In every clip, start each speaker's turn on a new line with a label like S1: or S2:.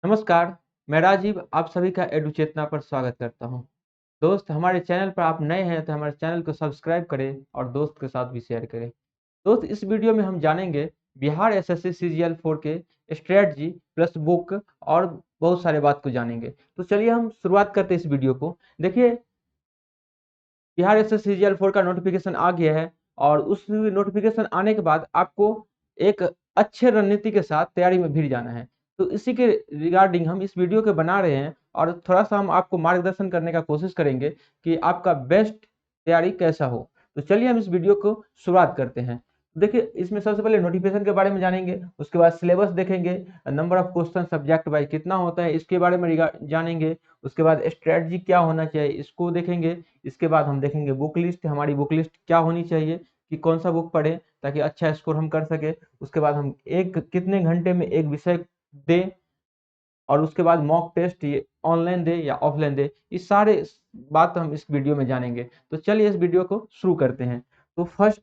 S1: नमस्कार, मैं राजीव आप सभी का एडु चेतना पर स्वागत करता हूं। दोस्त, हमारे चैनल पर आप नए हैं तो हमारे चैनल को सब्सक्राइब करें और दोस्त के साथ भी शेयर करें। दोस्त, इस वीडियो में हम जानेंगे बिहार एसएससी सीजीएल 4 के स्ट्रेटजी प्लस बुक और बहुत सारे बात को जानेंगे। तो चलिए हम शुरुआत करते हैं इस वीडियो को। देखिए, बिहार एसएससी सीजीएल 4 का नोटिफिकेशन आ गया है और उस नोटिफिकेशन आने के बाद आपको एक अच्छे रणनीति के साथ तैयारी में भिड़ जाना है। तो इसी के रिगार्डिंग हम इस वीडियो को बना रहे हैं और थोड़ा सा हम आपको मार्गदर्शन करने का कोशिश करेंगे कि आपका बेस्ट तैयारी कैसा हो। तो चलिए हम इस वीडियो को शुरुआत करते हैं। देखिए, इसमें सबसे पहले नोटिफिकेशन के बारे में जानेंगे, उसके बाद सिलेबस देखेंगे, number of question subject wise कितना होता है इसके बारे में जानेंगे, उसके बाद स्ट्रेटजी क्या होना चाहिए इसको देखेंगे। इसके बाद हम देखेंगे बुक लिस्ट, हमारी बुक लिस्ट क्या होनी चाहिए कि कौन सा बुक पढ़ें ताकि अच्छा स्कोर हम कर सके। उसके बाद हम एक कितने घंटे में एक विषय दें और उसके बाद मॉक टेस्ट ये ऑनलाइन दे या ऑफलाइन दे, इस सारे बात हम इस वीडियो में जानेंगे। तो चलिए इस वीडियो को शुरू करते हैं। तो फर्स्ट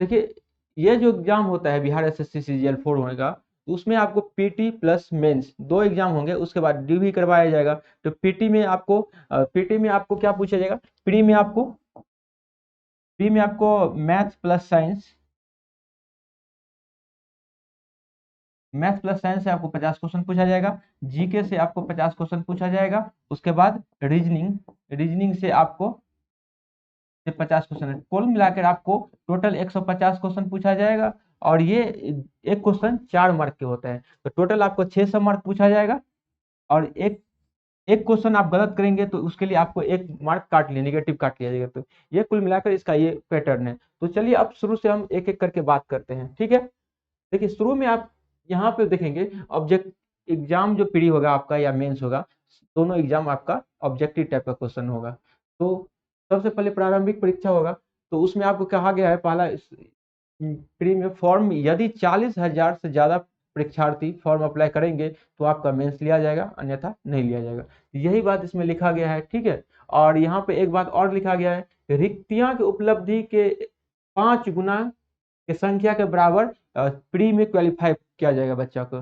S1: देखिए, ये जो एग्जाम होता है बिहार एसएससी सीजीएल 4 होगा, तो उसमें आपको पीटी प्लस मेंस दो एग्जाम होंगे, उसके बाद ड्यू भी करवाया जाएगा। तो पीटी में आपको क्या पूछा जाएगा? प्री में आपको प्री में आपको मैथ प्लस साइंस से आपको 50 क्वेश्चन पूछा जाएगा। जीके से आपको 50 क्वेश्चन पूछा जाएगा। उसके बाद रीजनिंग से आपको 50 क्वेश्चन है। कुल मिलाकर आपको टोटल 150 क्वेश्चन पूछा जाएगा और ये एक क्वेश्चन 4 मार्क के होता है। तो टोटल आपको 600 मार्क पूछा जाएगा और एक एक क्वेश्चन आप गलत करेंगे तो उसके लिए आपको एक मार्क काट लिया, नेगेटिव काट लिया जाएगा। तो ये कुल मिलाकर इसका ये पैटर्न है। तो चलिए अब शुरू से हम एक एक करके बात करते हैं, ठीक है। देखिए, शुरू में आप यहाँ पे देखेंगे ऑब्जेक्ट एग्जाम जो प्री होगा आपका या मेंस होगा, दोनों एग्जाम आपका ऑब्जेक्टिव टाइप का क्वेश्चन होगा। तो सबसे पहले प्रारंभिक परीक्षा होगा, तो उसमें आपको कहा गया है पहला प्री में फॉर्म यदि 40,000 से ज्यादा परीक्षार्थी फॉर्म अप्लाई करेंगे तो आपका मेंस लिया जाएगा, अन्यथा नहीं लिया जाएगा। यही बात इसमें लिखा गया है, ठीक है। और यहाँ पे एक बात और लिखा गया है, रिक्तियां की उपलब्धि के 5 गुना की संख्या के बराबर प्री में क्वालिफाई किया जाएगा बच्चा को।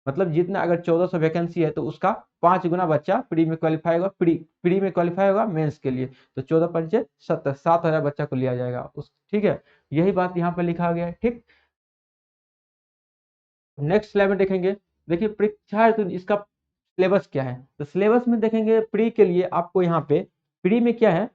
S1: मतलब जितना अगर 1400 वैकेंसी है तो उसका 5 गुना बच्चा प्री में क्वालिफाई होगा, प्री में क्वालिफाई होगा मेंस के लिए। तो 14 पंचे 70, 7,000 बच्चा को लिया जाएगा उस, ठीक है। यही बात यहाँ पे लिखा गया है, ठीक। नेक्स्ट स्लाइड में देखेंगे। देखिए, परीक्षा है तो इसका सिलेबस क्या है। तो सिलेबस में देखेंगे प्री के लिए आपको यहाँ पे प्री में क्या है,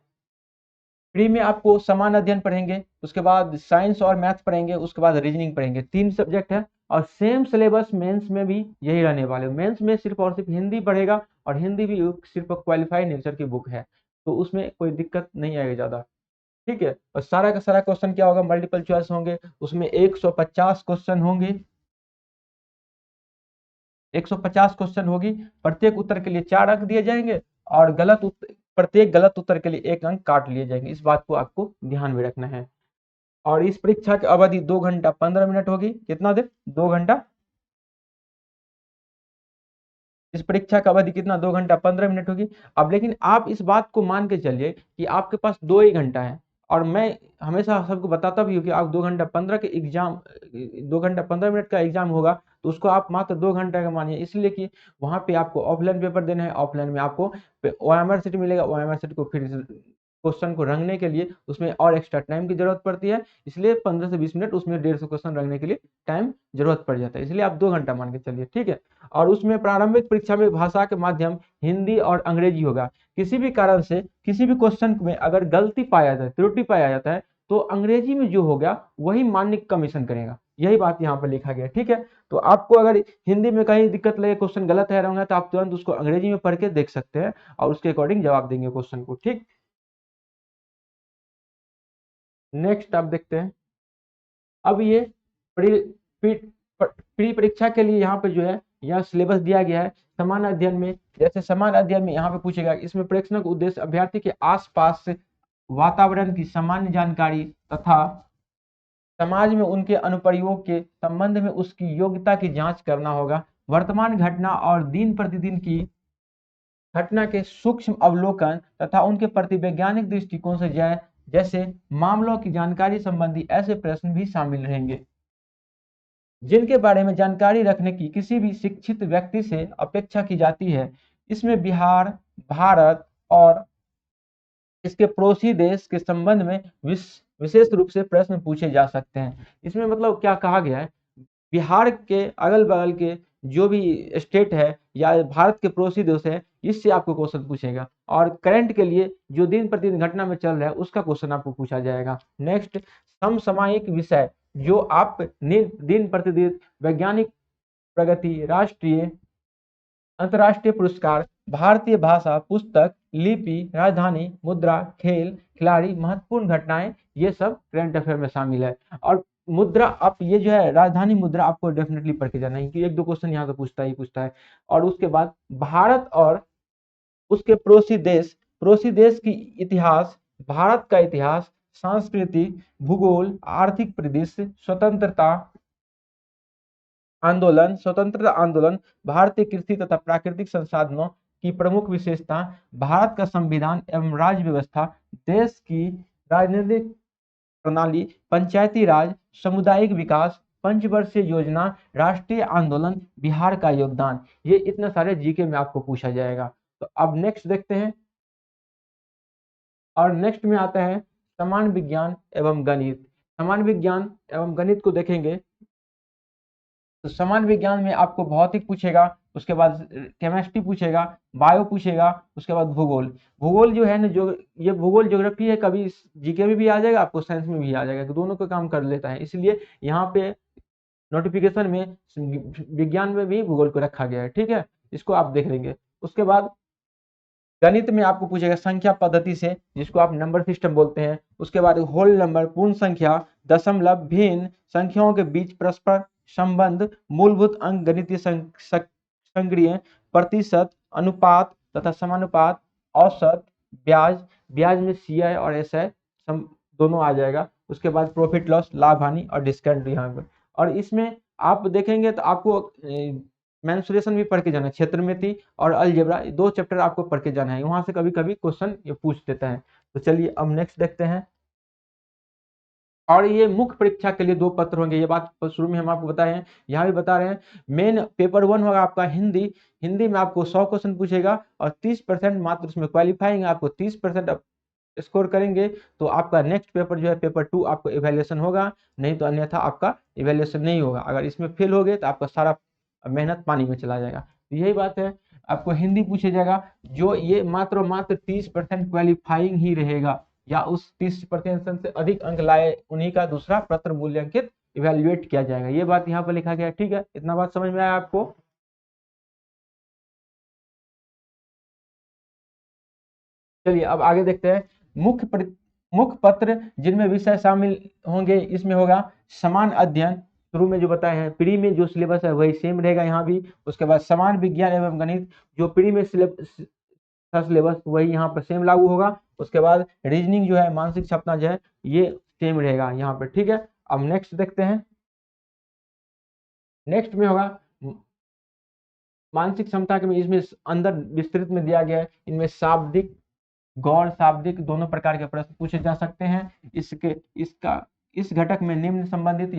S1: प्री में आपको समान अध्ययन पढ़ेंगे, उसके बाद साइंस और मैथ पढ़ेंगे, उसके बाद रीजनिंग पढ़ेंगे, 3 सब्जेक्ट है। और सेम सिलेबस मेंस में भी यही रहने वाले। मेंस में सिर्फ और सिर्फ हिंदी पढ़ेगा और हिंदी भी सिर्फ क्वालिफाइड नेचर की बुक है, तो उसमें कोई दिक्कत नहीं आएगी ज्यादा, ठीक है। और सारा का सारा क्वेश्चन क्या होगा, मल्टीपल चॉइस होंगे, उसमें 150 क्वेश्चन होंगे, 150 क्वेश्चन होगी। प्रत्येक उत्तर के लिए 4 अंक दिए जाएंगे और प्रत्येक गलत उत्तर के लिए 1 अंक काट लिए जाएंगे। इस बात को आपको ध्यान में रखना है। और इस परीक्षा की अवधि 2 घंटा 15 मिनट होगी। कितना देर? 2 घंटा। इस परीक्षा का अवधि कितना? 2 घंटा 15 मिनट होगी। अब लेकिन आप इस बात को मान के चलिए कि आपके पास 2 ही घंटा है और मैं हमेशा सबको बताता भी हूँ कि आप 2 घंटा 15 के एग्जाम 2 घंटा 15 मिनट का एग्जाम होगा, तो उसको आप मात्र 2 घंटा का मानिए, इसलिए कि वहां पे आपको ऑफलाइन पेपर देना है। ऑफलाइन में आपको ओएमआर सीट मिलेगा, ओएमआर सीट को फिर क्वेश्चन को रंगने के लिए उसमें और एक्स्ट्रा टाइम की जरूरत पड़ती है, इसलिए 15 से 20 मिनट उसमें 150 क्वेश्चन रंगने के लिए टाइम जरूरत पड़ जाता है, इसलिए आप 2 घंटा मान के चलिए, ठीक है। और उसमें प्रारंभिक परीक्षा में भाषा के माध्यम हिंदी और अंग्रेजी होगा। किसी भी कारण से किसी भी क्वेश्चन में अगर गलती पाया जाता है, त्रुटि पाया जाता है, तो अंग्रेजी में जो हो गया वही मान्य कमीशन करेगा। यही बात यहाँ पर लिखा गया, ठीक है। तो आपको अगर हिंदी में कहीं दिक्कत लगे, क्वेश्चन गलत है रहा है, तो आप तुरंत उसको अंग्रेजी में पढ़ के देख सकते हैं और उसके अकॉर्डिंग जवाब देंगे क्वेश्चन को, ठीक। नेक्स्ट आप देखते हैं। अब ये प्री प्री प्री परीक्षा के लिए यहाँ पे जो है यह सिलेबस दिया गया है। समान अध्ययन में, जैसे समान अध्ययन में यहाँ पे पूछेगा, इसमें परीक्षण का उद्देश्य अभ्यर्थी के आसपास से वातावरण की सामान्य जानकारी तथा समाज में उनके अनुप्रयोग के संबंध में उसकी योग्यता की जांच करना होगा। वर्तमान घटना और दिन प्रतिदिन की घटना के सूक्ष्म अवलोकन तथा उनके प्रति वैज्ञानिक दृष्टिकोण से जैसे मामलों की जानकारी संबंधी ऐसे प्रश्न भी शामिल रहेंगे। जिनके बारे में जानकारी रखने की किसी भी शिक्षित व्यक्ति से अपेक्षा की जाती है। इसमें बिहार, भारत और इसके पड़ोसी देश के संबंध में विशेष रूप से प्रश्न पूछे जा सकते हैं। इसमें मतलब क्या कहा गया है, बिहार के अगल-बगल के जो भी स्टेट है या भारत के पड़ोसी देश है, इससे आपको क्वेश्चन पूछेगा और करंट के लिए जो दिन प्रतिदिन घटना में चल रहा है उसका क्वेश्चन आपको पूछा जाएगा। नेक्स्ट, समसामयिक विषय जो आप दिन प्रतिदिन वैज्ञानिक प्रगति, राष्ट्रीय अंतर्राष्ट्रीय पुरस्कार, भारतीय भाषा, पुस्तक, लिपि, राजधानी, मुद्रा, खेल, खिलाड़ी, महत्वपूर्ण घटनाएं, ये सब करंट अफेयर में शामिल है। और मुद्रा, आप ये जो है राजधानी मुद्रा आपको डेफिनेटली पढ़ के जाना है कि 1-2 क्वेश्चन यहाँ से पूछता है। और उसके बाद भारत और उसके पड़ोसी देश की इतिहास, भारत का इतिहास, संस्कृति, भूगोल, आर्थिक परिदृश्य, स्वतंत्रता आंदोलन, भारतीय कृषि तथा प्राकृतिक संसाधनों की प्रमुख विशेषता, भारत का संविधान एवं राज्य व्यवस्था, देश की राजनीतिक प्रणाली, पंचायती राज, सामुदायिक विकास, पंचवर्षीय योजना, राष्ट्रीय आंदोलन, बिहार का योगदान, ये इतने सारे जीके में आपको पूछा जाएगा। तो अब नेक्स्ट देखते हैं, और नेक्स्ट में आता है सामान्य विज्ञान एवं गणित। सामान्य विज्ञान एवं गणित को देखेंगे तो सामान्य विज्ञान में आपको भौतिक पूछेगा, उसके बाद केमिस्ट्री पूछेगा, बायो पूछेगा, उसके बाद भूगोल। भूगोल जो है ना, जो ये भूगोल ज्योग्राफी है, कभी जीके में भी आ जाएगा, आपको साइंस में भी आ जाएगा, दोनों का काम कर लेता है। इसलिए यहाँ पे नोटिफिकेशन में विज्ञान में भी भूगोल को रखा गया है, ठीक है, इसको आप देख लेंगे। उसके बाद गणित में आपको पूछेगा संख्या पद्धति से, जिसको आप नंबर सिस्टम बोलते हैं। उसके बाद होल नंबर, पूर्ण संख्या, दशमलव, भिन्न संख्याओं के बीच परस्पर संबंध, मूलभूत अंक गणितीय संक्रिय, प्रतिशत, अनुपात तथा समानुपात, औसत, ब्याज, ब्याज में CI और SI दोनों आ जाएगा। उसके बाद प्रॉफिट लॉस, लाभ हानि और डिस्काउंट यहाँ पर। और इसमें आप देखेंगे तो आपको मेंसुरेशन भी पढ़ के जाना है, क्षेत्रमिति और अलजेब्रा, 2 चैप्टर आपको पढ़ के जाना है, वहां से कभी-कभी क्वेश्चन ये पूछ देता है। तो चलिए अब नेक्स्ट देखते हैं। और ये मुख्य परीक्षा के लिए 2 पत्र होंगे, ये बात शुरू में हम आपको बताए हैं, यहाँ भी बता रहे हैं। मेन पेपर 1 होगा आपका हिंदी। हिंदी में आपको 100 क्वेश्चन पूछेगा और 30% मात्र उसमें क्वालिफाइंग, आपको 30% स्कोर करेंगे तो आपका नेक्स्ट पेपर जो है पेपर 2 आपको इवैल्यूएशन होगा, नहीं तो अन्यथा आपका इवैल्यूएशन नहीं होगा। अगर इसमें फेल हो गए तो आपका सारा मेहनत पानी में चला जाएगा। तो यही बात है, आपको हिंदी पूछा जाएगा, जो ये मात्र 30% क्वालिफाइंग ही रहेगा, या उस 30% से अधिक अंक लाए उन्हीं का दूसरा पत्र मूल्यांकित इवैल्यूएट किया जाएगा। ये बात यहाँ पर लिखा गया है, ठीक है, इतना बात समझ में आया आपको। चलिए अब आगे देखते हैं। मुख्य पत्र जिनमें विषय शामिल होंगे, इसमें होगा समान अध्ययन, शुरू में जो बताए हैं, प्री में जो सिलेबस है वही सेम रहेगा यहाँ भी। उसके बाद समान विज्ञान एवं गणित, जो प्री में सिलेबस वही यहाँ पर सेम लागू होगा। उसके बाद रीजनिंग जो है, मानसिक क्षमता जो है, ये सेम रहेगा यहाँ पर, ठीक है। अब नेक्स्ट देखते हैं। नेक्स्ट में होगा मानसिक क्षमता के में, इसमें अंदर विस्तृत में दिया गया है, इनमें शाब्दिक, गौर शाब्दिक दोनों प्रकार के प्रश्न पूछे जा सकते हैं। इस घटक में निम्न संबंधित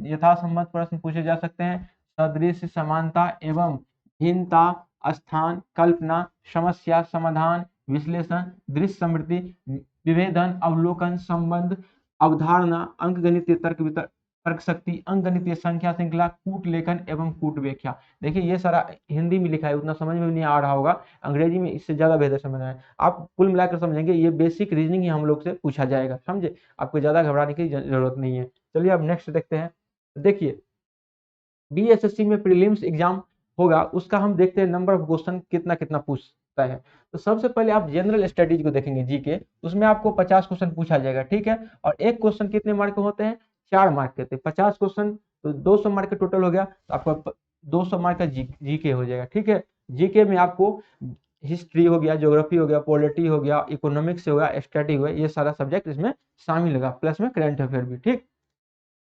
S1: यथासंबंध प्रश्न पूछे जा सकते हैं। सदृश, समानता एवं भिन्नता, स्थान, कल्पना, समस्या समाधान, विश्लेषण, दृश्य समृद्धि, विभेदन, अवलोकन, संबंध, अवधारणा, अंकगणितीय तर्क शक्ति, अंकगणितीय संख्या श्रृंखला, कूट लेखन एवं कूट व्याख्या। देखिए ये सारा हिंदी में लिखा है, उतना समझ में नहीं आ रहा होगा, अंग्रेजी में इससे ज्यादा बेहतर समझ में है। आप कुल मिलाकर समझेंगे, ये बेसिक रीजनिंग ही हम लोग से पूछा जाएगा, समझे, आपको ज्यादा घबराने की जरूरत नहीं है। चलिए अब नेक्स्ट देखते हैं। देखिए BSSC में प्रीलिम्स एग्जाम होगा, उसका हम देखते हैं नंबर ऑफ क्वेश्चन कितना कितना पूछता है। तो सबसे पहले आप जनरल स्टडीज को देखेंगे, जीके, उसमें आपको 50 क्वेश्चन पूछा जाएगा, ठीक है। और एक क्वेश्चन कितने मार्क के होते हैं, 4 मार्क के, 50 क्वेश्चन तो 200 मार्क का टोटल हो गया, तो आपका 200 मार्क का जीके हो जाएगा, ठीक है। जीके में आपको हिस्ट्री हो गया, ज्योग्राफी हो गया, पॉलिटी हो गया, इकोनॉमिक्स हो गया, स्टैटिक हो गया, ये सारा सब्जेक्ट इसमें शामिल होगा, प्लस में करंट अफेयर भी, ठीक।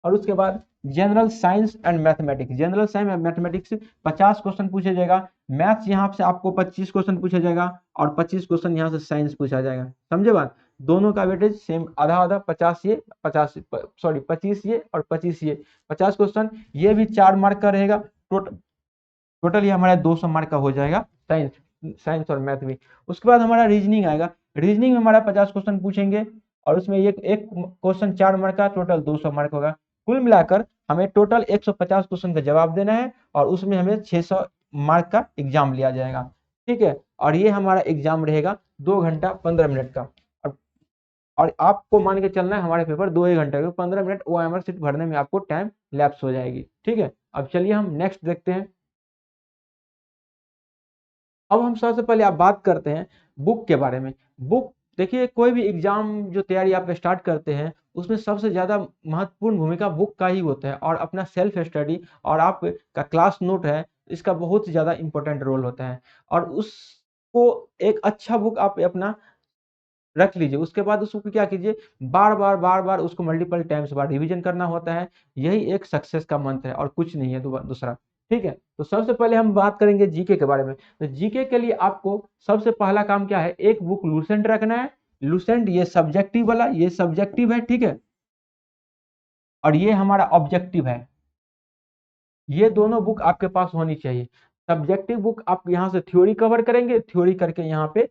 S1: और उसके बाद general science and mathematics, general science and mathematics 50 question पूछा जाएगा। मैथ्स यहाँ से आपको 25 क्वेश्चन पूछा जाएगा और 25 क्वेश्चन यहाँ से साइंस पूछा जाएगा, समझे बात। दोनों का वेटेज सेम आधा आधा, 50 ये 50 सॉरी 25 ये और 25 ये, 50 क्वेश्चन। ये भी 4 मार्क का रहेगा। टोटल ये हमारा 200 मार्क का हो जाएगा साइंस, साइंस और मैथ भी। उसके बाद हमारा रीजनिंग आएगा। रीजनिंग में हमारा 50 क्वेश्चन पूछेंगे और उसमें एक एक क्वेश्चन 4 मार्क का, टोटल 200 मार्क होगा। कुल मिलाकर हमें टोटल 150 क्वेश्चन का जवाब देना है और उसमें हमें 600 मार्क का एग्जाम लिया जाएगा। ठीक है, और ये हमारा एग्जाम रहेगा 2 घंटा 15 मिनट का। और आपको मान के चलना है हमारे पेपर 2 घंटे का, 15 मिनट OMR सीट भरने में आपको टाइम लैप्स हो जाएगी। ठीक है, अब चलिए हम नेक्स्ट देखते हैं। अब हम सबसे पहले आप बात करते हैं बुक के बारे में। बुक देखिए, कोई भी एग्जाम जो तैयारी आप स्टार्ट करते हैं उसमें सबसे ज़्यादा महत्वपूर्ण भूमिका बुक का ही होता है, और अपना सेल्फ स्टडी और आपका क्लास नोट है, इसका बहुत ज़्यादा इंपॉर्टेंट रोल होता है। और उसको एक अच्छा बुक आप अपना रख लीजिए। उसके बाद उसको क्या कीजिए, बार बार उसको मल्टीपल टाइम्स बार रिवीजन करना होता है। यही एक सक्सेस का मंत्र है और कुछ नहीं है दूसरा। ठीक है, तो सबसे पहले हम बात करेंगे जीके के बारे में। तो जीके के लिए आपको सबसे पहला काम क्या है, एक बुक लूसेंट रखना है। लूसेंट ये सब्जेक्टिव वाला, ये सब्जेक्टिव है, ठीक है, और ये हमारा ऑब्जेक्टिव है। ये दोनों बुक आपके पास होनी चाहिए। सब्जेक्टिव बुक आप यहाँ से थ्योरी कवर करेंगे, थ्योरी करके यहाँ पे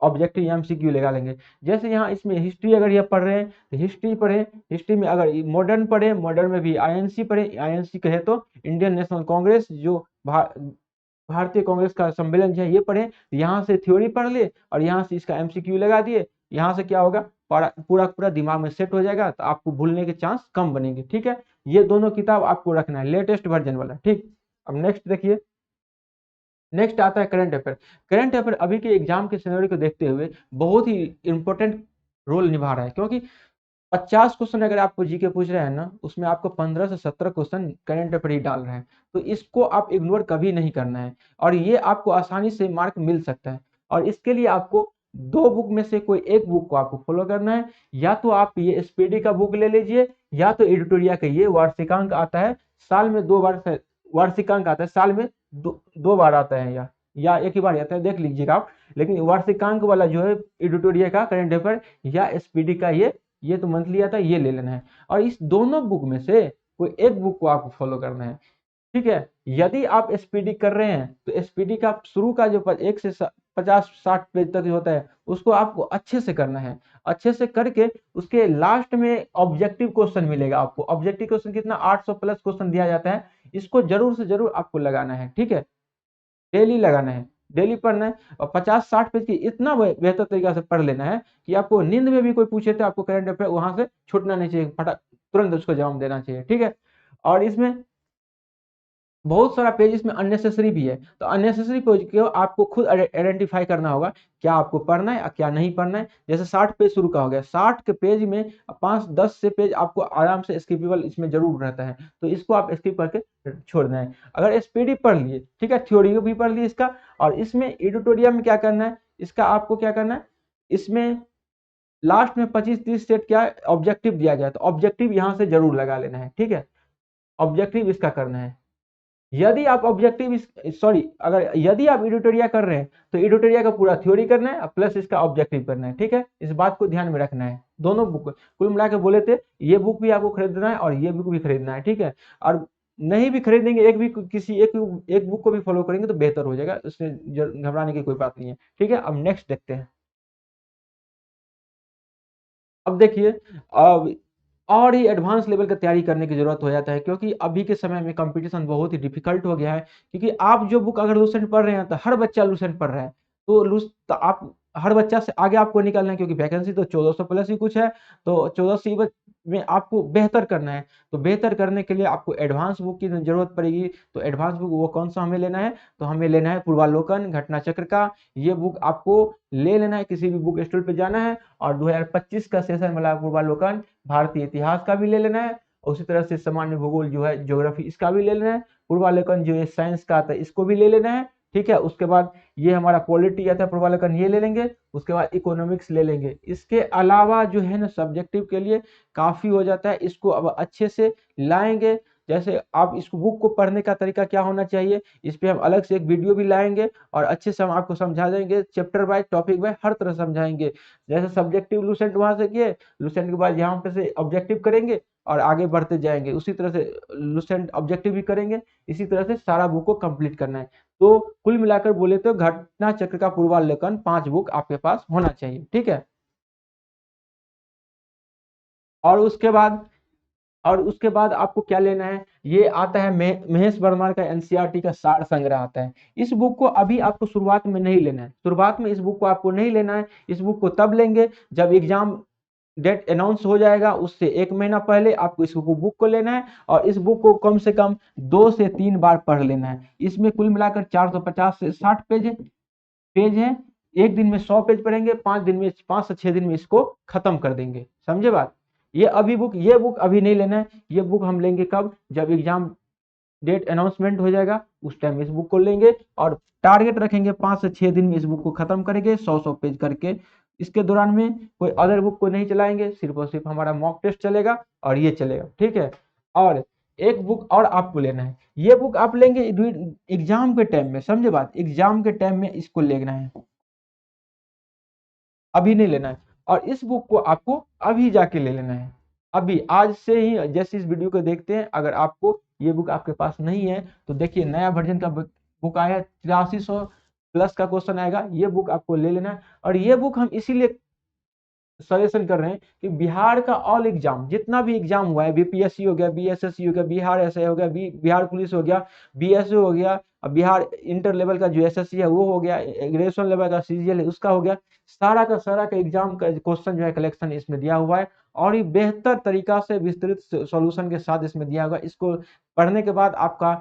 S1: ऑब्जेक्टिव MCQ लगा लेंगे। जैसे यहाँ इसमें हिस्ट्री अगर ये पढ़ रहे हैं तो हिस्ट्री पढ़े, हिस्ट्री में अगर मॉडर्न पढ़े, मॉडर्न में भी INC पढ़े, INC कहे तो इंडियन नेशनल कांग्रेस, जो भारतीय कांग्रेस का सम्मेलन है, ये पढ़े। यहाँ से थ्योरी पढ़ ले और यहाँ से इसका MCQ लगा दिए। यहाँ से क्या होगा, पूरा पूरा दिमाग में सेट हो जाएगा, तो आपको भूलने के चांस कम बनेंगे। ठीक है, ये दोनों किताब आपको रखना है, लेटेस्ट वर्जन वाला। ठीक, अब नेक्स्ट देखिए। नेक्स्ट आता है करंट अफेयर। करंट अफेयर अभी के एग्जाम के सिनेरियो को देखते हुए बहुत ही इंपॉर्टेंट रोल निभा रहा है, क्योंकि 50 क्वेश्चन अगर आपको जीके पूछ रहे हैं ना, उसमें आपको 15 से 17 क्वेश्चन करंट अफेयर ही डाल रहे हैं। तो इसको आप इग्नोर कभी नहीं करना है, और ये आपको आसानी से मार्क मिल सकता है। और इसके लिए आपको 2 बुक में से कोई एक बुक को आपको फॉलो करना है। या तो आप ये SPD का बुक ले लीजिए, या तो एडिटोरिया का ये वार्षिकांक आता है, साल में 2 बार वार्षिकांक आता है, साल में 2 बार आता है, या एक ही बार आता है, देख लीजिएगा आप। लेकिन वार्षिकांक वाला जो है एडिटोरिया का करंट अफेयर या SPD का ये तो मंथली आता है, ये ले लेना है। और इस दोनों बुक में से कोई एक बुक को आपको फॉलो करना है। ठीक है, यदि आप SPD कर रहे हैं तो SPD का शुरू का जो 1 से 50-60 पेज तक होता है, उसको आपको अच्छे से करना है। अच्छे से करके उसके लास्ट में ऑब्जेक्टिव क्वेश्चन मिलेगा आपको। ऑब्जेक्टिव क्वेश्चन कितना, 800 प्लस क्वेश्चन दिया जाता है। इसको जरूर से जरूर आपको लगाना है। ठीक है, डेली लगाना है, डेली पढ़ना है, और 50-60 पेज की इतना बेहतर तरीका से पढ़ लेना है कि आपको नींद में भी कोई पूछे तो आपको करंट अफेयर वहां से छूटना नहीं चाहिए, फटाक तुरंत उसको जवाब देना चाहिए। ठीक है, और इसमें बहुत सारा पेज इसमें अननेसेसरी भी है, तो अननेसेसरी पेज को आपको खुद आइडेंटिफाई करना होगा, क्या आपको पढ़ना है और क्या नहीं पढ़ना है। जैसे 60 पेज शुरू का हो गया, 60 के पेज में 5-10 से पेज आपको आराम से स्किपेबल इसमें जरूर रहता है, तो इसको आप स्किप करके छोड़ना है। अगर SPD पढ़ लिए, ठीक है, थ्योरी भी पढ़ लिए इसका, और इसमें एडिटोरियल में क्या करना है, इसका आपको क्या करना है, इसमें लास्ट में 25-30 सेट क्या ऑब्जेक्टिव दिया जाए, तो ऑब्जेक्टिव यहाँ से जरूर लगा लेना है। ठीक है, ऑब्जेक्टिव इसका करना है। यदि आप ऑब्जेक्टिव सॉरी अगर यदि आप एडिटोरिया कर रहे हैं तो एडिटोरिया का पूरा थ्योरी करना है प्लस इसका ऑब्जेक्टिव करना है। ठीक है, इस बात को ध्यान में रखना है। दोनों बुक कुल मिला के बोले थे, ये बुक भी आपको खरीदना है और ये बुक भी खरीदना है। ठीक है, और नहीं भी खरीदेंगे, एक भी किसी एक बुक को भी फॉलो करेंगे तो बेहतर हो जाएगा, उसमें घबराने की कोई बात नहीं है। ठीक है, अब नेक्स्ट देखते हैं। अब देखिए, अब और ही एडवांस लेवल का तैयारी करने की जरूरत हो जाता है, क्योंकि अभी के समय में कंपटीशन बहुत ही डिफिकल्ट हो गया है। क्योंकि आप जो बुक अगर लूसेंट पढ़ रहे हैं तो हर बच्चा लूसेंट पढ़ रहा है, तो आप हर बच्चा से आगे आपको निकलना है, क्योंकि वैकेंसी तो 1400 प्लस ही कुछ है। तो 1400 में आपको बेहतर करना है, तो बेहतर करने के लिए आपको एडवांस बुक की जरूरत पड़ेगी। तो एडवांस बुक वो कौन सा हमें लेना है, तो हमें लेना है पूर्वालोकन घटना चक्र का। ये बुक आपको ले लेना है, किसी भी बुक स्टोर पे जाना है, और 2025 का सेशन वाला पूर्वालोकन भारतीय इतिहास का भी ले लेना है। उसी तरह से सामान्य भूगोल जो है ज्योग्राफी, इसका भी ले लेना है। पूर्वालोकन जो है साइंस का आता है, इसको भी ले लेना है। ठीक है, उसके बाद ये हमारा पॉलिटी आता है पूर्वालोकन, ये ले लेंगे। उसके बाद इकोनॉमिक्स ले लेंगे। इसके अलावा जो है ना सब्जेक्टिव के लिए काफी हो जाता है, इसको अब अच्छे से लाएंगे जैसे आप इस बुक को पढ़ने का तरीका क्या होना चाहिए, इस पे हम अलग से एक वीडियो भी लाएंगे और अच्छे से हम आपको समझा देंगे, चैप्टर वाइज टॉपिक वाइज हर तरह समझाएंगे। जैसे सब्जेक्टिव लुसेंट वहां से किए, लुसेंट के बाद यहाँ पे से ऑब्जेक्टिव करेंगे और आगे बढ़ते जाएंगे, उसी तरह से लुसेंट ऑब्जेक्टिव भी करेंगे, इसी तरह से सारा बुक को कंप्लीट करना है। तो कुल मिलाकर बोले तो घटना चक्र का पूर्वावलोकन 5 बुक आपके पास होना चाहिए, ठीक है। और उसके बाद आपको क्या लेना है, ये आता है महेश वर्मा का एनसीईआरटी का सार संग्रह आता है। इस बुक को अभी आपको शुरुआत में नहीं लेना है, शुरुआत में इस बुक को आपको नहीं लेना है। इस बुक को तब लेंगे जब एग्जाम डेट अनाउंस हो जाएगा, उससे 1 महीना पहले आपको इस बुक को लेना है और इस बुक को कम से कम 2 से 3 बार पढ़ लेना है। इसमें कुल मिलाकर 450 से 60 पेज है। एक दिन में 100 पेज पढ़ेंगे, 5 से 6 दिन में इसको खत्म कर देंगे, समझे बात। ये बुक अभी नहीं लेना है, ये बुक हम लेंगे कब, जब एग्जाम डेट अनाउंसमेंट हो जाएगा उस टाइम इस बुक को लेंगे और टारगेट रखेंगे 5 से 6 दिन में इस बुक को खत्म करेंगे 100 पेज करके। इसके दौरान में कोई अदर बुक को नहीं चलाएंगे, सिर्फ और सिर्फ हमारा मॉक टेस्ट चलेगा और ये चलेगा, ठीक है। और एक बुक और आपको लेना है, ये बुक आप लेंगे एग्जाम के टाइम में, समझे बात, एग्जाम के टाइम में इसको लेना है, अभी नहीं लेना है। और इस बुक को आपको अभी जाके ले लेना है, अभी आज से ही, जैसे इस वीडियो को देखते हैं। अगर आपको ये बुक आपके पास नहीं है तो देखिए नया वर्जन का बुक आया है, 8300 प्लस का क्वेश्चन आएगा, ये बुक आपको ले लेना है। और ये बुक हम इसीलिए सजेशन कर रहे हैं कि बिहार का ऑल एग्जाम, जितना भी एग्जाम हुआ है, बीपीएससी हो गया, बीएसएससी हो गया, बिहार एसआई हो गया, बिहार पुलिस हो गया, बीएसओ हो गया, बिहार इंटर लेवल का जो एसएससी है वो हो गया, ग्रेजुएशन लेवल का सीजीएल है उसका हो गया, सारा का एग्जाम का क्वेश्चन जो है कलेक्शन इसमें दिया हुआ है और ये बेहतर तरीका से विस्तृत सॉल्यूशन के साथ इसमें दिया हुआ है। इसको पढ़ने के बाद आपका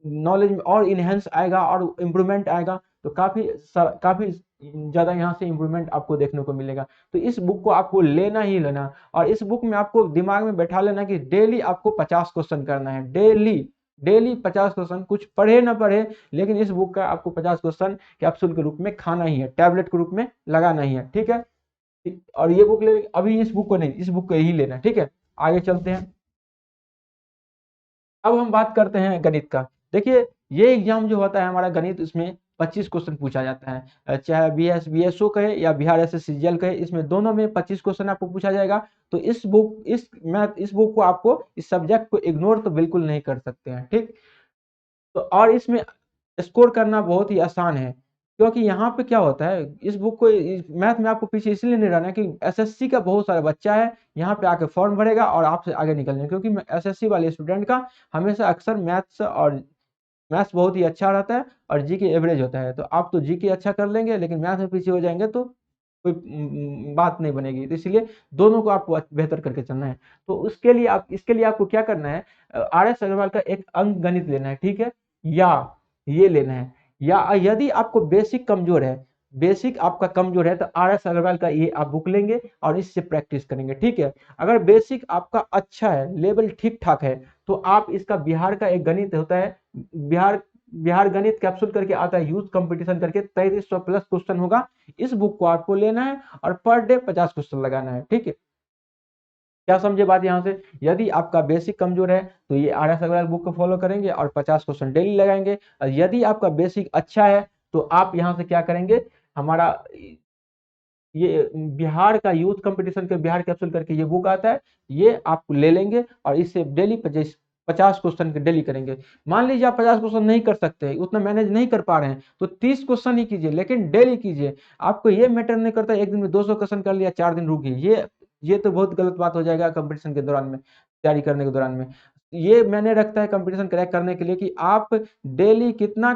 S1: नॉलेज में और इनहेंस आएगा और इम्प्रूवमेंट आएगा, तो काफी ज्यादा यहाँ से इम्प्रूवमेंट आपको देखने को मिलेगा। तो इस बुक को आपको लेना ही लेना, और इस बुक में आपको दिमाग में बैठा लेना कि डेली आपको 50 क्वेश्चन करना है, डेली डेली 50 क्वेश्चन, कुछ पढ़े ना पढ़े लेकिन इस बुक का आपको 50 क्वेश्चन कैप्सूल के रूप में खाना ही है, टैबलेट के रूप में लगाना ही है, ठीक है। और ये बुक ले, अभी इस बुक को नहीं, इस बुक को ही लेना, ठीक है। आगे चलते हैं, अब हम बात करते हैं गणित का। देखिए ये एग्जाम जो होता है हमारा गणित, इसमें 25 क्वेश्चन पूछा जाता है, चाहे बीएसओ कहे या बिहार एसएससीजीएल कहे, इसमें दोनों में 25 क्वेश्चन आपको पूछा जाएगा। तो इस बुक को आपको, इस सब्जेक्ट को इग्नोर तो बिल्कुल नहीं कर सकते हैं, ठीक। तो और इसमें स्कोर करना बहुत ही आसान है, क्योंकि यहाँ पे क्या होता है, इस बुक को मैथ में आपको पीछे इसलिए नहीं रहना है कि एसएससी का बहुत सारा बच्चा है यहाँ पे आके फॉर्म भरेगा और आपसे आगे निकलने, क्योंकि एसएससी वाले स्टूडेंट का हमेशा अक्सर मैथ्स बहुत ही अच्छा रहता है और जी के एवरेज होता है। तो आप तो जी के अच्छा कर लेंगे लेकिन मैथ में पीछे हो जाएंगे तो कोई बात नहीं बनेगी। तो इसलिए दोनों को आपको बेहतर करके चलना है। तो इसके लिए आपको क्या करना है, आर एस अग्रवाल का एक अंक गणित लेना है, ठीक है, या ये लेना है, या यदि आपको बेसिक आपका कमजोर है तो आर एस अग्रवाल का ये आप बुक लेंगे और इससे प्रैक्टिस करेंगे, ठीक है। अगर बेसिक आपका अच्छा है, लेवल ठीक ठाक है, तो आप इसका बिहार का एक गणित होता है, बिहार बिहार गणित कैप्सूल करके आता है, यूथ कंपटीशन करके 3300 प्लस क्वेश्चन होगा, इस बुक को आपको लेना है और पर डे 50 क्वेश्चन लगाना है, ठीक है। क्या समझे बात यहाँ से, यदि आपका बेसिक कमजोर है तो ये आर एस अग्रवाल बुक को फॉलो करेंगे और 50 क्वेश्चन डेली लगाएंगे, और यदि आपका बेसिक अच्छा है तो आप यहाँ से क्या करेंगे, हमारा ये बिहार का यूथ कंपटीशन के बिहार कैप्सूल करके ये बुक आता है, ये आप ले लेंगे और इससे डेली 50 क्वेश्चन डेली करेंगे। मान लीजिए आप 50 क्वेश्चन नहीं कर सकते, उतना मैनेज नहीं कर पा रहे हैं, तो 30 क्वेश्चन ही कीजिए लेकिन डेली कीजिए। आपको ये मैटर नहीं करता एक दिन में 200 क्वेश्चन कर लिया 4 दिन रुक गई, ये तो बहुत गलत बात हो जाएगा कंपटीशन के दौरान में, तैयारी करने के दौरान में। ये मैंने रखता है कंपटीशन क्रैक करने के लिए कि आप डेली कितना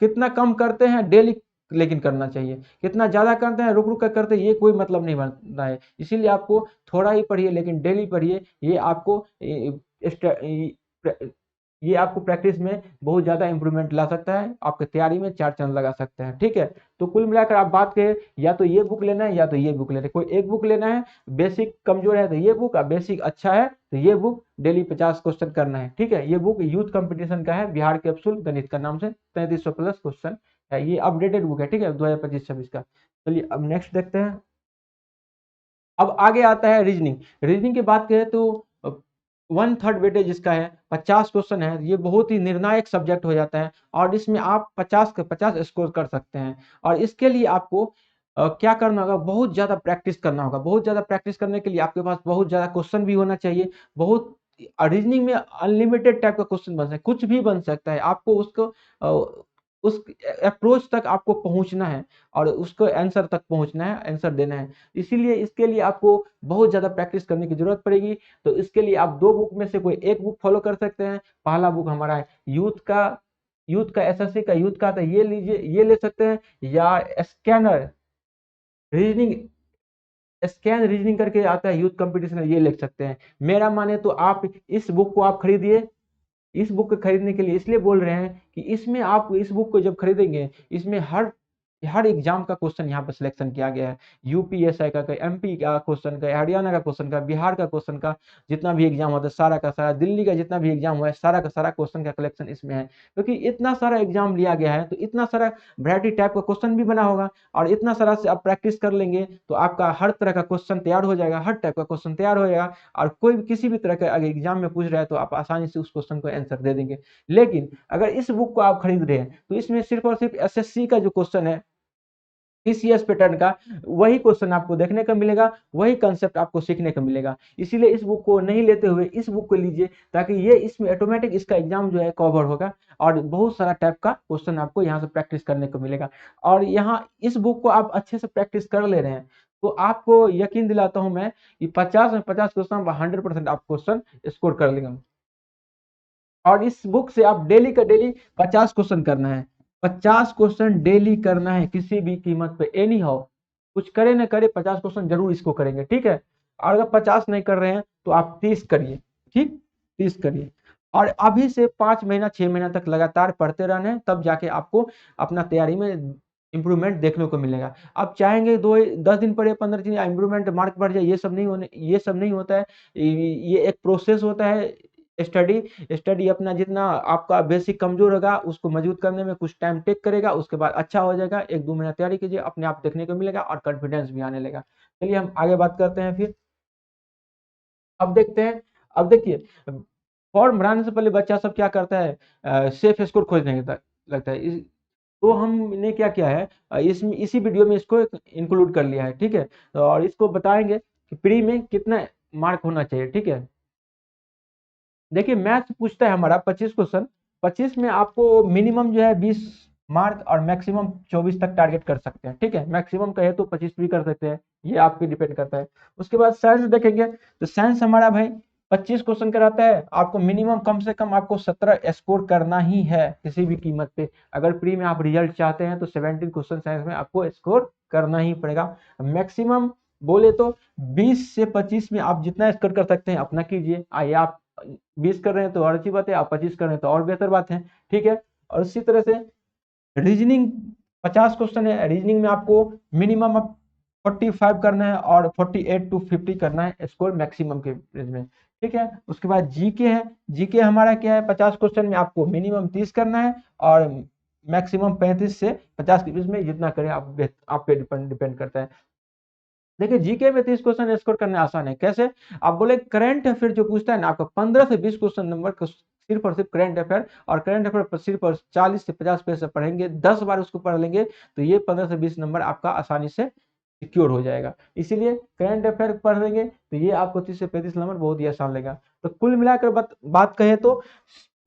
S1: कितना कम करते हैं डेली, लेकिन करना चाहिए, कितना ज्यादा करते हैं रुक रुक कर करते हैं, ये कोई मतलब नहीं बनता है। इसीलिए आपको थोड़ा ही पढ़िए लेकिन डेली पढ़िए, ये आपको प्रैक्टिस में बहुत ज्यादा इंप्रूवमेंट ला सकता है, आपके तैयारी में 4 चांद लगा सकता है, ठीक है। तो कुल मिलाकर आप बात करें, या तो ये बुक लेना है या तो ये बुक लेना है, कोई एक बुक लेना है। बेसिक कमजोर है तो ये बुक, और बेसिक अच्छा है तो ये बुक, डेली 50 क्वेश्चन करना है, ठीक है। ये बुक यूथ कंपटीशन का है, बिहार कैप्सूल गणित का नाम से, 3300 प्लस क्वेश्चन है, ये अपडेटेड बुक है, ठीक है, 2025-26 का। चलिए अब नेक्स्ट देखते हैं। अब आगे आता है रीजनिंग। रीजनिंग की बात करें तो 1/3 वेटेज इसका है, 50 क्वेश्चन है, ये बहुत ही निर्णायक सब्जेक्ट हो जाता है और इसमें आप 50 के 50 स्कोर कर सकते हैं। और इसके लिए आपको क्या करना होगा, बहुत ज़्यादा प्रैक्टिस करना होगा। बहुत ज़्यादा प्रैक्टिस करने के लिए आपके पास बहुत ज़्यादा क्वेश्चन भी होना चाहिए। बहुत रीजनिंग में अनलिमिटेड टाइप का क्वेश्चन बन सकता है, कुछ भी बन सकता है। आपको उसको उस अप्रोच तक आपको पहुंचना है और उसको आंसर तक पहुंचना है, आंसर देना है। इसीलिए इसके लिए आपको बहुत ज़्यादा प्रैक्टिस करने की जरूरत पड़ेगी। तो इसके लिए आप 2 बुक में से कोई एक बुक फॉलो कर सकते हैं। पहला बुक हमारा है यूथ का एसएससी का यूथ का, तो ये लीजिए, ये ले सकते हैं। या स्कैनर रीजनिंग स्कैन रीजनिंग करके आता है यूथ कंपटीशन, ये लिख सकते हैं। मेरा माने तो आप इस बुक को आप खरीदिए। इस बुक को खरीदने के लिए इसलिए बोल रहे हैं कि इसमें आप इस बुक को जब खरीदेंगे, इसमें हर हर एग्जाम का क्वेश्चन यहाँ पर सिलेक्शन किया गया है। यूपीएसआई का, एमपी का क्वेश्चन का, हरियाणा का क्वेश्चन का, बिहार का क्वेश्चन का, जितना भी एग्जाम होता है सारा का सारा, दिल्ली का जितना भी एग्जाम हुआ है सारा का सारा क्वेश्चन का कलेक्शन इसमें है। क्योंकि इतना सारा एग्जाम लिया गया है तो इतना सारा वैरायटी टाइप का क्वेश्चन भी बना होगा और इतना सारा से आप प्रैक्टिस कर लेंगे तो आपका हर तरह का क्वेश्चन तैयार हो जाएगा, हर टाइप का क्वेश्चन तैयार हो जाएगा। और कोई भी किसी भी तरह का अगर एग्जाम में पूछ रहा है तो आप आसानी से उस क्वेश्चन को आंसर दे देंगे। लेकिन अगर इस बुक को आप खरीद रहे हैं तो इसमें सिर्फ और सिर्फ एसएससी का जो क्वेश्चन है, टीसीएस पैटर्न का, वही क्वेश्चन आपको देखने को मिलेगा, वही कंसेप्ट आपको सीखने को मिलेगा। इसीलिए इस बुक को नहीं लेते हुए इस बुक को लीजिए, ताकि ये इसमें ऑटोमेटिक इसका एग्जाम जो है कवर होगा और बहुत सारा टाइप का क्वेश्चन आपको यहाँ से प्रैक्टिस करने को मिलेगा। और यहाँ इस बुक को आप अच्छे से प्रैक्टिस कर ले रहे हैं तो आपको यकीन दिलाता हूं मैं कि 50 में 50 क्वेश्चन 100% आप क्वेश्चन स्कोर कर लेंगे। और इस बुक से आप डेली का डेली 50 क्वेश्चन करना है। 50 क्वेश्चन डेली करना है किसी भी कीमत पे, एनी हाउ, कुछ करे ना करे 50 क्वेश्चन जरूर इसको करेंगे, ठीक है। और अगर 50 नहीं कर रहे हैं तो आप 30 करिए, ठीक, 30 करिए। और अभी से 5 महीना 6 महीना तक लगातार पढ़ते रहना है, तब जाके आपको अपना तैयारी में इंप्रूवमेंट देखने को मिलेगा। आप चाहेंगे 10 दिन पढ़े, 15 दिन इंप्रूवमेंट मार्क बढ़ जाए, ये सब नहीं होता है। ये एक प्रोसेस होता है। स्टडी स्टडी अपना जितना आपका बेसिक कमजोर होगा उसको मजबूत करने में कुछ टाइम टेक करेगा, उसके बाद अच्छा हो जाएगा। 1-2 महीना तैयारी कीजिए, अपने आप देखने को मिलेगा और कॉन्फिडेंस भी आने लगेगा। चलिए हम आगे बात करते हैं फिर। अब देखते हैं। अब देखिए, फॉर्म भराने से पहले बच्चा सब क्या करता है, सेफ स्कोर खोजने लगता है। तो हमने क्या किया है, इसमें इसी वीडियो में इसको इंक्लूड कर लिया है, ठीक है। और इसको बताएंगे कि प्री में कितना मार्क होना चाहिए, ठीक है। देखिए मैथ्स पूछता है हमारा 25 क्वेश्चन। 25 में आपको मिनिमम जो है 20 मार्क और मैक्सिमम 24 तक टारगेट कर सकते हैं, ठीक है। मैक्सिमम कहे तो 25 भी कर सकते हैं, ये आप पे डिपेंड करता है। उसके बाद साइंस देखेंगे तो साइंस हमारा भाई 25 क्वेश्चन कराता है। आपको मिनिमम कम से कम आपको 17 स्कोर करना ही है किसी भी कीमत पे। अगर प्री में आप रिजल्ट चाहते हैं तो 17 क्वेश्चन साइंस में आपको स्कोर करना ही पड़ेगा। मैक्सिमम बोले तो 20 से 25 में आप जितना स्कोर कर सकते हैं अपना कीजिए। आइए आप 20 कर रहे हैं तो और अच्छी बात है, आप 25 कर रहे हैं तो और बेहतर बात है, ठीक है। और इसी तरह से रीजनिंग 50 क्वेश्चन है, रीजनिंग में आपको मिनिमम 45 करना है और 48 to 50 करना है स्कोर मैक्सिमम के रेंज में, ठीक है। उसके बाद जीके है। जीके हमारा क्या है, 50 क्वेश्चन में आपको मिनिमम 30 करना है और मैक्सिमम 35 से 50 के बीच में जितना करें आप पे डिपेंड करता है। देखिए जीके में 30 क्वेश्चन स्कोर करना आसान है। कैसे? आप बोले करंट अफेयर जो पूछता है ना, आपका 15 से 20 क्वेश्चन नंबर सिर्फ और सिर्फ करंट अफेयर, और करंट अफेयर पर सिर्फ और 40 से 50 पेज से पढ़ेंगे, 10 बार उसको पढ़ लेंगे तो ये 15 से 20 नंबर आपका आसानी से सिक्योर हो जाएगा। इसीलिए करंट अफेयर पढ़ लेंगे तो ये आपको 30 से 35 नंबर बहुत ही आसान लगेगा। तो कुल मिलाकर बात कहें तो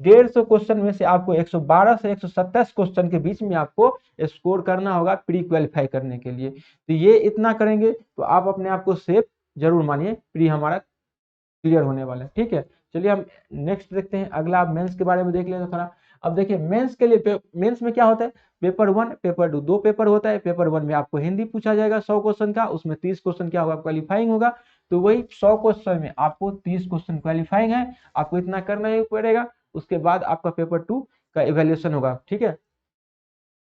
S1: 150 क्वेश्चन में से आपको 112 से 127 क्वेश्चन के बीच में आपको स्कोर करना होगा प्री क्वालिफाई करने के लिए। तो ये इतना करेंगे तो आप अपने आप को सेफ जरूर मानिए, प्री हमारा क्लियर होने वाला है, ठीक है। चलिए हम नेक्स्ट देखते हैं, अगला आप मेंस के बारे में देख लेते थोड़ा। अब देखिए मेंस के लिए, मेंस में क्या होता है, पेपर 1 पेपर 2 दो पेपर होता है। पेपर 1 में आपको हिंदी पूछा जाएगा 100 क्वेश्चन का, उसमें 30 क्वेश्चन क्या होगा, क्वालिफाइंग होगा। तो वही 100 क्वेश्चन में आपको 30 क्वेश्चन क्वालिफाइंग है, आपको इतना करना ही पड़ेगा। उसके बाद आपका पेपर 2 का इवेल्युएशन होगा, ठीक है।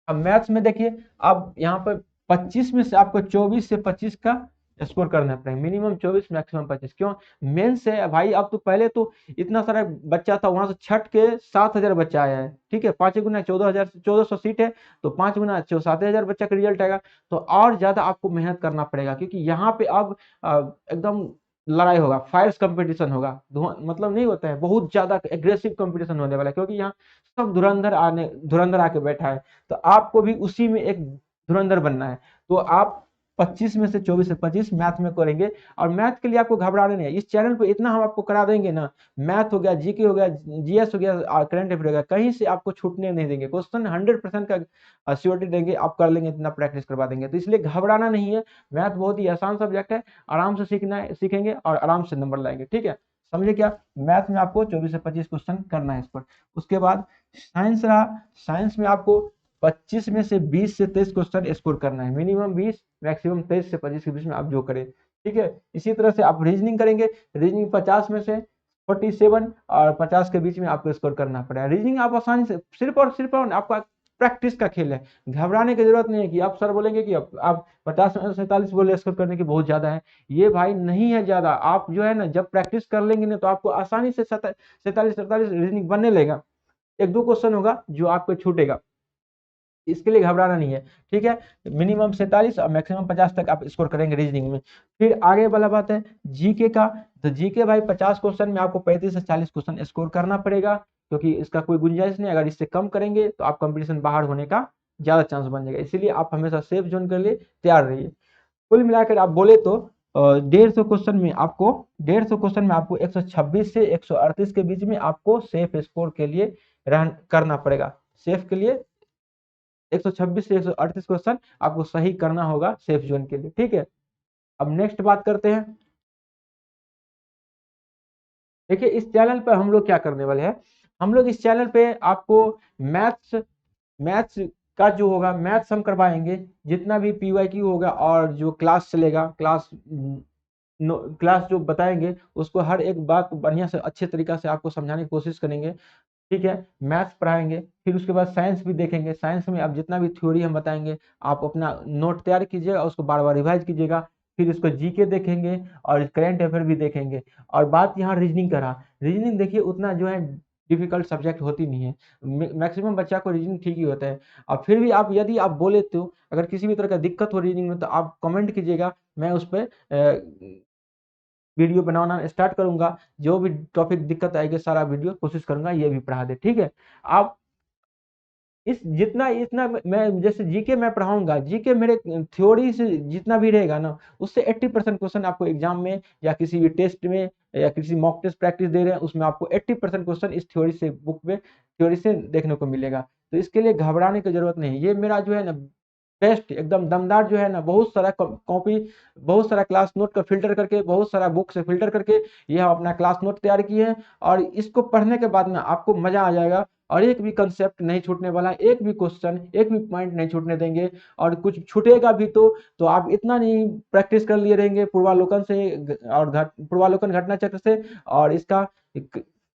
S1: अब मैथ्स में देखिए, अब यहाँ पर 25 में से आपको 24 से 25 का स्कोर करना पड़ेगा, मिनिमम 24 मैक्सिमम 25। क्यों? मेन से भाई, अब तो पहले तो इतना सारा बच्चा था, वहां से छठ के 7,000 बच्चा आया है, ठीक है। 5 गुना 14,000, 1400 सीट है तो 5 गुना 7,000 बच्चा का रिजल्ट आएगा। तो और ज्यादा आपको मेहनत करना पड़ेगा, क्योंकि यहाँ पे अब एकदम लड़ाई होगा, फायर्स कंपटीशन होगा, मतलब नहीं होता है, बहुत ज्यादा एग्रेसिव कंपटीशन होने वाला है, क्योंकि यहाँ सब धुरंधर आके बैठा है, तो आपको भी उसी में एक धुरंधर बनना है। तो आप 25 में से 24 से 25 मैथ में करेंगे, और मैथ के लिए आपको घबराना नहीं है, इस चैनल पे इतना हम आपको करा देंगे ना, मैथ हो गया, जीके हो गया, जीएस हो गया, करंट अफेयर हो गया, कहीं से आपको छूटने नहीं देंगे, क्वेश्चन 100% का श्योरिटी देंगे, आप कर लेंगे, इतना प्रैक्टिस करवा देंगे, तो इसलिए घबराना नहीं है। मैथ बहुत ही आसान सब्जेक्ट है, आराम से सीखना है, सीखेंगे और आराम से नंबर लाएंगे, ठीक है। समझे क्या, मैथ में आपको 24 से 25 क्वेश्चन करना है इस पर। उसके बाद साइंस रहा, साइंस में आपको 25 में से 20 से 23 क्वेश्चन स्कोर करना है, मिनिमम 20, मैक्सिमम 23 से 25 के बीच में आप जो करें, ठीक है। इसी तरह से आप रीजनिंग करेंगे, रीजनिंग 50 में से 47 और 50 के बीच में आपको स्कोर करना पड़ेगा। रीजनिंग आप आसानी से, सिर्फ और सिर्फ आपका प्रैक्टिस का खेल है, घबराने की जरूरत नहीं है कि आप सर बोलेंगे कि आप 50 में 47 बोले स्कोर करने की बहुत ज्यादा है, ये भाई नहीं है ज्यादा। आप जो है ना, जब प्रैक्टिस कर लेंगे ना, तो आपको आसानी से 47 47 रीजनिंग बनने लेगा, एक दो क्वेश्चन होगा जो आपको छूटेगा, इसके लिए घबराना नहीं है, ठीक है। मिनिमम 47 और मैक्सिमम 50 तक आप स्कोर करेंगे रीजनिंग में। फिर आगे वाला बात है जीके का, तो जीके भाई 50 क्वेश्चन में आपको 35 से 40 क्वेश्चन स्कोर करना पड़ेगा, क्योंकि इसका कोई गुंजाइश नहीं, अगर इससे कम करेंगे तो आप कंपटीशन बाहर होने का ज्यादा चांस बन जाएगा, इसीलिए आप हमेशा सेफ जोन के लिए तैयार रहिए। कुल मिलाकर आप बोले तो 150 क्वेश्चन में आपको 126 से 138 के बीच में आपको सेफ स्कोर के लिए रन करना पड़ेगा, सेफ के लिए 126 से 138 क्वेश्चन आपको सही करना होगा सेफ जोन के लिए, ठीक है। अब नेक्स्ट बात करते हैं, देखिए इस चैनल पर हम लोग क्या करने वाले हैं, हम लोग इस चैनल पे आपको मैथ्स मैथ्स का जो होगा, मैथ्स हम करवाएंगे, जितना भी पीवाईक्यू होगा और जो क्लास चलेगा, क्लास जो बताएंगे उसको हर एक बात बढ़िया से अच्छे तरीका से आपको समझाने की कोशिश करेंगे, ठीक है। मैथ्स पढ़ाएंगे, फिर उसके बाद साइंस भी देखेंगे, साइंस में आप जितना भी थ्योरी हम बताएंगे, आप अपना नोट तैयार कीजिएगा, उसको बार बार रिवाइज कीजिएगा, फिर उसको जीके देखेंगे और करंट अफेयर भी देखेंगे। और बात यहाँ रीजनिंग का रहा, रीजनिंग देखिए उतना जो है डिफिकल्ट सब्जेक्ट होती नहीं है, मैक्सिमम बच्चा को रीजनिंग ठीक ही होता है। और फिर भी आप, यदि आप बोले तो अगर किसी भी तरह का दिक्कत हो रीजनिंग में, तो आप कमेंट कीजिएगा, मैं उस पर वीडियो बनाना स्टार्ट करूंगा, जो भी टॉपिक दिक्कत आएगी सारा वीडियो कोशिश करूंगा ये भी पढ़ा दे, ठीक है। आप इस जितना इतना मैं जैसे जीके मैं पढ़ाऊंगा, जीके मेरे थ्योरी से जितना भी रहेगा ना, उससे 80% क्वेश्चन आपको एग्जाम में या किसी भी टेस्ट में या किसी मॉक टेस्ट प्रैक्टिस दे रहे हैं, उसमें आपको 80% क्वेश्चन इस थ्योरी से, बुक में थ्योरी से देखने को मिलेगा। तो इसके लिए घबराने की जरूरत नहीं, ये मेरा जो है ना बेस्ट एकदम दमदार जो है ना, बहुत सारा कॉपी, बहुत सारा क्लास नोट का फिल्टर करके, बहुत सारा बुक से फिल्टर करके ये हम अपना क्लास नोट तैयार किए हैं, और इसको पढ़ने के बाद में आपको मजा आ जाएगा, और एक भी कंसेप्ट नहीं छूटने वाला, एक भी क्वेश्चन, एक भी पॉइंट नहीं छूटने देंगे। और कुछ छूटेगा भी तो आप इतना नहीं प्रैक्टिस कर लिए रहेंगे पूर्वालोकन से और पूर्वालोकन घटना चक्र से, और इसका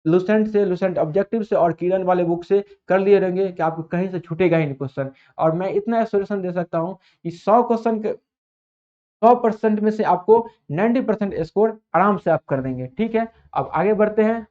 S1: लुसेंट ऑब्जेक्टिव से और किरण वाले बुक से कर लिए रहेंगे, कि आपको कहीं से छूटेगा ही नहीं क्वेश्चन। और मैं इतना एश्योरेशन दे सकता हूँ कि 100 क्वेश्चन के 100% में से आपको 90% स्कोर आराम से आप कर देंगे, ठीक है। अब आगे बढ़ते हैं,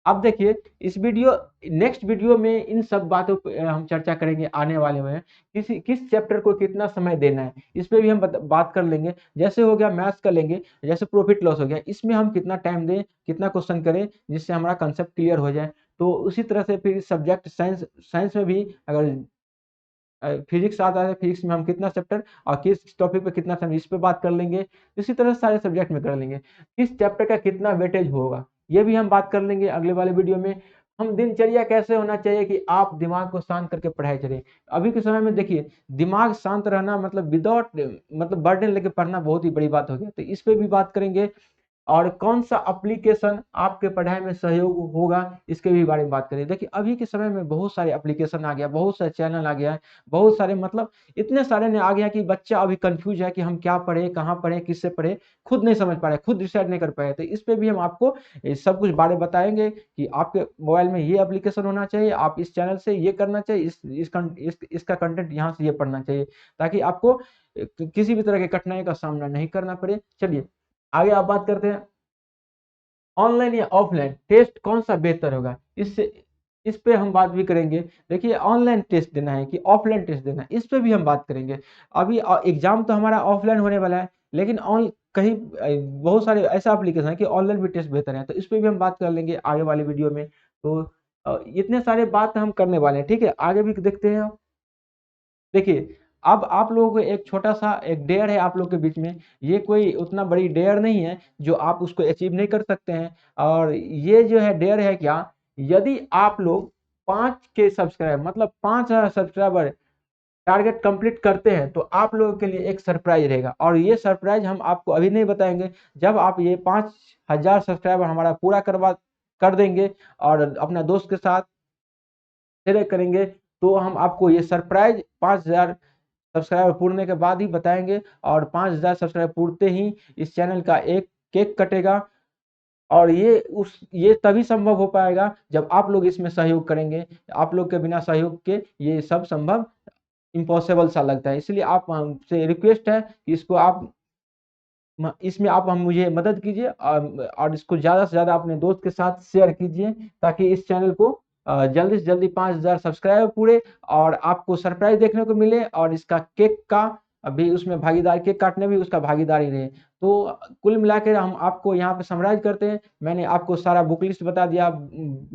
S1: अब देखिए इस वीडियो नेक्स्ट वीडियो में इन सब बातों पे हम चर्चा करेंगे आने वाले में, किस चैप्टर को कितना समय देना है, इस पे भी हम बात कर लेंगे। जैसे हो गया मैथ्स का लेंगे, जैसे प्रॉफिट लॉस हो गया, इसमें हम कितना टाइम दें, कितना क्वेश्चन करें जिससे हमारा कंसेप्ट क्लियर हो जाए। तो उसी तरह से फिर सब्जेक्ट साइंस साइंस में भी अगर फिजिक्स आता है, फिजिक्स में हम कितना चैप्टर और किस टॉपिक पे कितना समय, इस पे बात कर लेंगे। इसी तरह सारे सब्जेक्ट में कर लेंगे, किस चैप्टर का कितना वेटेज होगा ये भी हम बात कर लेंगे अगले वाले वीडियो में। हम दिनचर्या कैसे होना चाहिए कि आप दिमाग को शांत करके पढ़ाई करें। अभी के समय में देखिए दिमाग शांत रहना मतलब विदाउट मतलब बर्डन लेके पढ़ना बहुत ही बड़ी बात हो गई, तो इस पे भी बात करेंगे। और कौन सा एप्लीकेशन आपके पढ़ाई में सहयोग होगा इसके भी बारे में बात करें। देखिए अभी के समय में बहुत सारे एप्लीकेशन आ गया, बहुत सारे चैनल आ गया है, बहुत सारे मतलब इतने सारे ने आ गया कि बच्चा अभी कंफ्यूज है कि हम क्या पढ़े, कहाँ पढ़े, किससे पढ़े, खुद नहीं समझ पा रहे, खुद डिसाइड नहीं कर पाए। तो इस पे भी हम आपको सब कुछ बारे बताएंगे कि आपके मोबाइल में ये एप्लीकेशन होना चाहिए, आप इस चैनल से ये करना चाहिए, इसका कंटेंट यहाँ से ये पढ़ना चाहिए, ताकि आपको किसी भी तरह की कठिनाई का सामना नहीं करना पड़े। चलिए आगे आप बात करते हैं, ऑनलाइन या ऑफलाइन टेस्ट कौन सा बेहतर होगा, इससे इस पे हम बात भी करेंगे। देखिए ऑनलाइन टेस्ट देना है कि ऑफलाइन टेस्ट देना है, इस पे भी हम बात करेंगे। अभी एग्जाम तो हमारा ऑफलाइन होने वाला है, लेकिन कहीं बहुत सारे ऐसा एप्लीकेशन है कि ऑनलाइन भी टेस्ट बेहतर है, तो इस पे भी हम बात कर लेंगे आगे वाले वीडियो में। तो इतने सारे बात हम करने वाले हैं, ठीक है, आगे भी देखते हैं हम। देखिए, अब आप लोगों को एक छोटा सा एक डेयर है आप लोग के बीच में। ये कोई उतना बड़ी डेयर नहीं है जो आप उसको अचीव नहीं कर सकते हैं। और ये जो है डेयर है क्या, यदि आप लोग 5 के सब्सक्राइबर मतलब 5,000 सब्सक्राइबर टारगेट कंप्लीट करते हैं तो आप लोगों के लिए एक सरप्राइज रहेगा। और ये सरप्राइज हम आपको अभी नहीं बताएंगे, जब आप ये 5,000 सब्सक्राइबर हमारा पूरा करवा कर देंगे और अपना दोस्त के साथ शेयर करेंगे, तो हम आपको ये सरप्राइज 5,000 सब्सक्राइबर पूरने के बाद ही बताएंगे। और 5,000 सब्सक्राइबर पूरते ही इस चैनल का एक केक कटेगा। और ये तभी संभव हो पाएगा जब आप लोग इसमें सहयोग करेंगे। आप लोग के बिना सहयोग के ये सब संभव इम्पॉसिबल सा लगता है। इसलिए आप हमसे रिक्वेस्ट है कि इसको आप इसमें आप हम मुझे मदद कीजिए और इसको ज़्यादा से ज़्यादा अपने दोस्त के साथ शेयर कीजिए, ताकि इस चैनल को जल्दी से जल्दी 5,000 सब्सक्राइबर पूरे और आपको सरप्राइज देखने को मिले और इसका केक का अभी उसमें भागीदार, केक काटने में भी उसका भागीदारी रहे। तो कुल मिलाकर हम आपको यहाँ पे समराइज करते हैं। मैंने आपको सारा बुक लिस्ट बता दिया,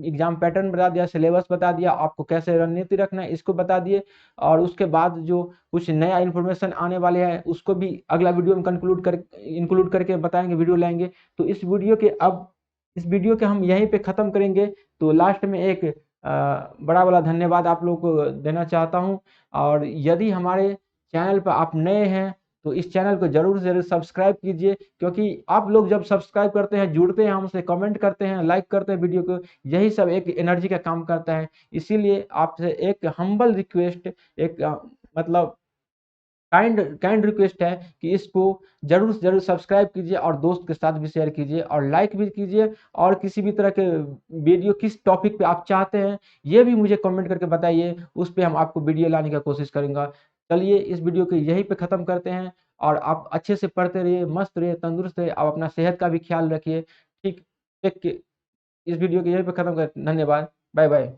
S1: एग्जाम पैटर्न बता दिया, सिलेबस बता दिया, आपको कैसे रणनीति रखना है इसको बता दिए। और उसके बाद जो कुछ नया इन्फॉर्मेशन आने वाले हैं उसको भी अगला वीडियो में इंक्लूड करके बताएंगे, वीडियो लाएंगे। तो इस वीडियो के हम यहीं पे ख़त्म करेंगे। तो लास्ट में एक बड़ा वाला धन्यवाद आप लोगों को देना चाहता हूँ। और यदि हमारे चैनल पर आप नए हैं तो इस चैनल को ज़रूर से ज़रूर सब्सक्राइब कीजिए, क्योंकि आप लोग जब सब्सक्राइब करते हैं, जुड़ते हैं हमसे, कमेंट करते हैं, लाइक करते हैं वीडियो को, यही सब एक एनर्जी का काम करता है। इसीलिए आपसे एक हम्बल रिक्वेस्ट, एक मतलब काइंड रिक्वेस्ट है कि इसको जरूर से जरूर सब्सक्राइब कीजिए और दोस्त के साथ भी शेयर कीजिए और लाइक भी कीजिए। और किसी भी तरह के वीडियो किस टॉपिक पे आप चाहते हैं ये भी मुझे कमेंट करके बताइए, उस पे हम आपको वीडियो लाने का कोशिश करेंगे। चलिए इस वीडियो को यहीं पे ख़त्म करते हैं। और आप अच्छे से पढ़ते रहिए, मस्त रहिए, तंदुरुस्त रहिए, आप अपना सेहत का भी ख्याल रखिए। ठीक, इस वीडियो को यहीं पे ख़त्म कर, धन्यवाद, बाय बाय।